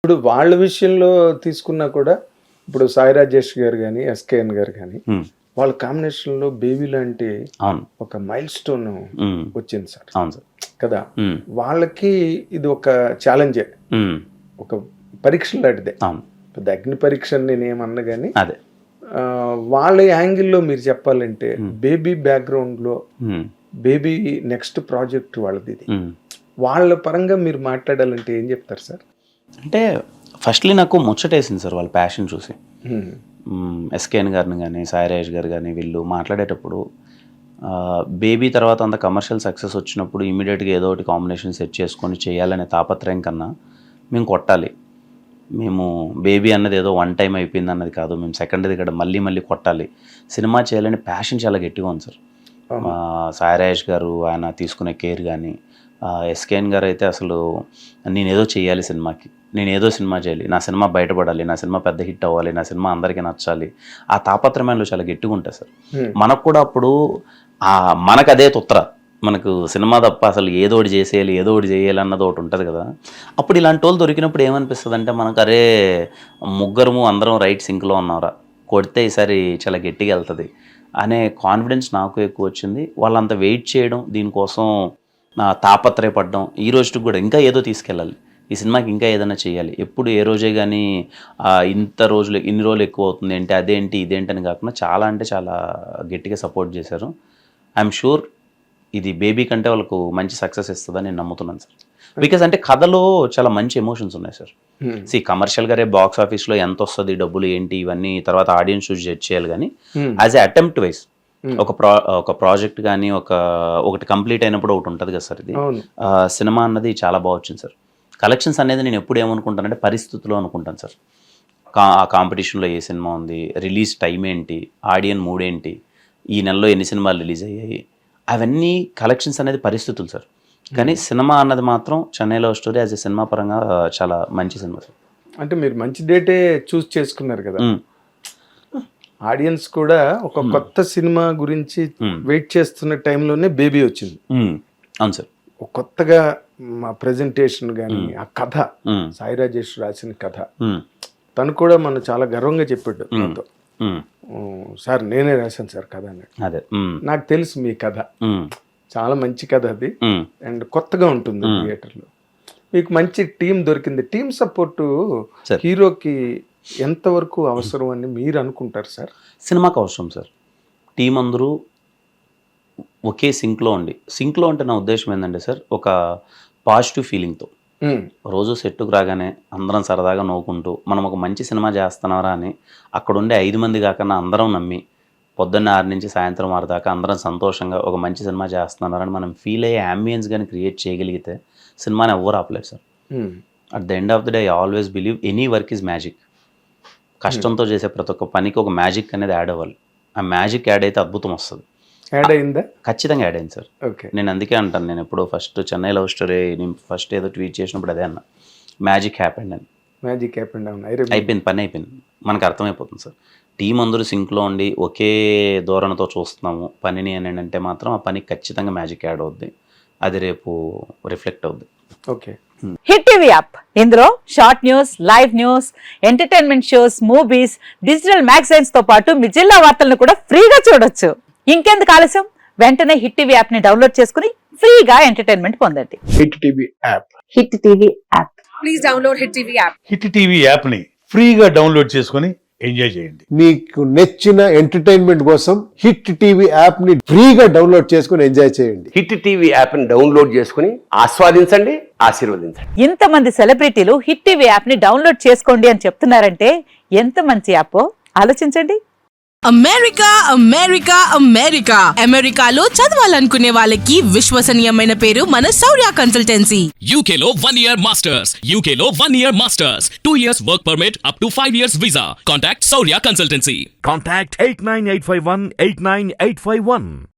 ఇప్పుడు వాళ్ళ విషయంలో తీసుకున్నా కూడా ఇప్పుడు సాయి రాజేష్ గారు కానీ ఎస్కేఎన్ గారు కానీ వాళ్ళ కాంబినేషన్ లో బేబీ లాంటి ఒక మైల్ స్టోన్ వచ్చింది సార్. అవును సార్ కదా, వాళ్ళకి ఇది ఒక ఛాలెంజే, ఒక పరీక్ష లాంటిదే. పెద్ద అగ్ని పరీక్ష నేనేమన్నా కానీ అదే వాళ్ళ యాంగిల్లో మీరు చెప్పాలంటే బేబీ బ్యాక్గ్రౌండ్ లో బేబీ నెక్స్ట్ ప్రాజెక్ట్ వాళ్ళది, ఇది వాళ్ళ పరంగా మీరు మాట్లాడాలంటే ఏం చెప్తారు సార్? అంటే ఫస్ట్లీ నాకు ముచ్చటేసింది సార్ వాళ్ళ ప్యాషన్ చూసి. ఎస్కేఎన్ గారిని కానీ సాయిరాజ్ గారు కానీ వీళ్ళు మాట్లాడేటప్పుడు బేబీ తర్వాత అంత కమర్షియల్ సక్సెస్ వచ్చినప్పుడు ఇమీడియట్గా ఏదో ఒకటి కాంబినేషన్ సెట్ చేసుకొని చేయాలనే తాపత్రయం కన్నా మేము కొట్టాలి, మేము బేబీ అన్నది ఏదో వన్ టైం అయిపోయింది అన్నది కాదు, మేము సెకండ్ది ఇక్కడ మళ్ళీ మళ్ళీ కొట్టాలి, సినిమా చేయాలని ప్యాషన్ చాలా గట్టిగా ఉంది సార్. సాయిరాజ్ గారు ఆయన తీసుకునే కేర్ కానీ, ఎస్కేఎన్ గారు అయితే అసలు నేనేదో చేయాలి సినిమాకి, నేనేదో సినిమా చేయాలి, నా సినిమా బయటపడాలి, నా సినిమా పెద్ద హిట్ అవ్వాలి, నా సినిమా అందరికీ నచ్చాలి, ఆ తాపత్రయంలో చాలా గట్టిగా ఉంటాయి సార్. మనకు కూడా అప్పుడు మనకు అదే తుత్ర, మనకు సినిమా తప్ప అసలు ఏదో ఒకటి చేసేయాలి, ఏదో ఒకటి చేయాలి అన్నది ఒకటి ఉంటుంది కదా. అప్పుడు ఇలాంటి వాళ్ళు దొరికినప్పుడు ఏమనిపిస్తుంది అంటే మనకు అరే ముగ్గురము అందరం రైట్ సింక్లో ఉన్నారా, కొడితే ఈసారి చాలా గట్టిగా వెళ్తుంది అనే కాన్ఫిడెన్స్ నాకు ఎక్కువ వచ్చింది. వాళ్ళంత వెయిట్ చేయడం, దీనికోసం తాపత్రయపడడం, ఈ రోజుకి కూడా ఇంకా ఏదో తీసుకెళ్ళాలి, ఈ సినిమాకి ఇంకా ఏదైనా చేయాలి, ఎప్పుడు ఏ రోజే కానీ ఇంత రోజులు ఇన్ని రోజులు ఎక్కువ అవుతుంది ఏంటి అదేంటి ఇదేంటి అని కాకుండా చాలా అంటే చాలా గట్టిగా సపోర్ట్ చేశారు. ఐఎమ్ షూర్ ఇది బేబీ కంటే వాళ్ళకు మంచి సక్సెస్ ఇస్తుందని నేను నమ్ముతున్నాను సార్. బికాస్ అంటే కథలో చాలా మంచి ఎమోషన్స్ ఉన్నాయి సార్. కమర్షియల్గా రేపు బాక్స్ ఆఫీస్లో ఎంత వస్తుంది డబ్బులు ఏంటి ఇవన్నీ తర్వాత ఆడియన్స్ చూసి జడ్జ్ చేయాలి, కానీ యాజ్ ఎ అటెంప్ట్ వైజ్ ఒక ప్రాజెక్ట్ కానీ ఒకటి కంప్లీట్ అయినప్పుడు ఒకటి ఉంటుంది కదా సార్. ఇది సినిమా అన్నది చాలా బాగా వచ్చింది సార్. కలెక్షన్స్ అనేది నేను ఎప్పుడు ఏమనుకుంటానంటే పరిస్థితుల్లో అనుకుంటాను సార్. ఆ కాంపిటీషన్లో ఏ సినిమా ఉంది, రిలీజ్ టైం ఏంటి, ఆడియన్ మూడ్ ఏంటి, ఈ నెలలో ఎన్ని సినిమాలు రిలీజ్ అయ్యాయి, అవన్నీ కలెక్షన్స్ అనేది పరిస్థితులు సార్. కానీ సినిమా అన్నది మాత్రం Chennai love story as a cinema పరంగా చాలా మంచి సినిమా సార్. అంటే మీరు మంచి డేటే చూస్ చేసుకున్నారు కదా, ఆడియన్స్ కూడా ఒక కొత్త సినిమా గురించి వెయిట్ చేస్తున్న టైంలోనే బేబీ వచ్చింది. అవును సార్. కొత్తగా మా ప్రెజెంటేషన్ కానీ ఆ కథ, సాయి రాజేష్ రాసిన కథ, తను కూడా మనం చాలా గర్వంగా చెప్పాడు నాతో, సార్ నేనే రాశాను సార్ కథ అన్నాడు. నాకు తెలుసు మీ కథ చాలా మంచి కథ అది, అండ్ కొత్తగా ఉంటుంది థియేటర్లో. మీకు మంచి టీం దొరికింది. టీం సపోర్టు హీరోకి ఎంతవరకు అవసరం అని మీరు అనుకుంటారు సార్? సినిమాకి అవసరం సార్. టీం అందరూ ఒకే సింక్లో అంటే నా ఉద్దేశం ఏంటంటే సార్, ఒక పాజిటివ్ ఫీలింగ్తో రోజు సెట్టుకు రాగానే అందరం సరదాగా నవ్వుకుంటూ మనం ఒక మంచి సినిమా చేస్తున్నారా అని అక్కడ ఉండే 5 మంది కాకుండా అందరం నమ్మి పొద్దున్న 6 నుంచి సాయంత్రం 6 దాకా అందరం సంతోషంగా ఒక మంచి సినిమా చేస్తున్నారని మనం ఫీల్ అయ్యే అంబియన్స్ కానీ క్రియేట్ చేయగలిగితే సినిమాని ఎవ్వరు ఆపలేదు sir. At the end of the day I always believe any work is magic. కష్టంతో చేసే ప్రతి ఒక్క పనికి ఒక మ్యాజిక్ అనేది యాడ్ అవ్వాలి. ఆ మ్యాజిక్ యాడ్ అయితే అద్భుతం వస్తుంది. యాడ్ అయిందా? ఖచ్చితంగా యాడ్ అయింది సార్. నేను అందుకే అంటాను, నేను ఎప్పుడు ఫస్ట్ చెన్నై లవ్ స్టోరీ నేను ఫస్ట్ ఏదో ట్వీట్ చేసినప్పుడు అదే అన్న, మ్యాజిక్ హ్యాపెండ్ అని. మ్యాజిక్ హ్యాపెండ్ అయిపోయింది, పని అయిపోయింది, మనకు అర్థమైపోతుంది సార్. టీం అందరూ సింక్లో ఉండి ఒకే ధోరణితో చూస్తున్నాము పనిని అని అంటే మాత్రం ఆ పనికి ఖచ్చితంగా మ్యాజిక్ యాడ్ అవుద్ది, అది రేపు రిఫ్లెక్ట్ అవుద్ది. ఓకే. హిట్ టీవీ యాప్, ఇందులో short news, live news, entertainment shows, movies, digital magazines తో పాటు మీ జిల్లా వార్తలను కూడా ఫ్రీగా చూడొచ్చు. ఇంకెందుకు ఆలస్యం, వెంటనే హిట్ టీవీ యాప్ ని డౌన్లోడ్ చేసుకుని ఫ్రీగా ఎంటర్టైన్మెంట్ పొందండి. Hit TV app. Hit TV app. Please download hit TV app. Hit TV app ని ఫ్రీగా డౌన్లోడ్ చేసుకుని ఎంజాయ్ చేయండి. మీకు నచ్చిన ఎంటర్టైన్మెంట్ కోసం హిట్ టీవీ యాప్ ని ఫ్రీగా డౌన్లోడ్ చేసుకుని ఎంజాయ్ చేయండి. హిట్ టీవీ యాప్ ని డౌన్లోడ్ చేసుకుని ఆస్వాదించండి, ఆశీర్వదించండి. ఇంతమంది సెలబ్రిటీలు హిట్ టీవీ యాప్ ని డౌన్లోడ్ చేసుకోండి అని చెప్తున్నారంటే ఎంత మంచి యాప్ ఆలోచించండి. అమెరికా అమెరికా అమెరికా అమెరికాలో చదవాలనుకునే వాళ్ళకి విశ్వసనీయమైన పేరు మన శౌర్య కన్సల్టెన్సీ. UK లో 1 year masters, UK లో 1 year masters, 2 years work permit up to 5 years visa. Contact Shaurya Consultancy. Contact 89851 89851.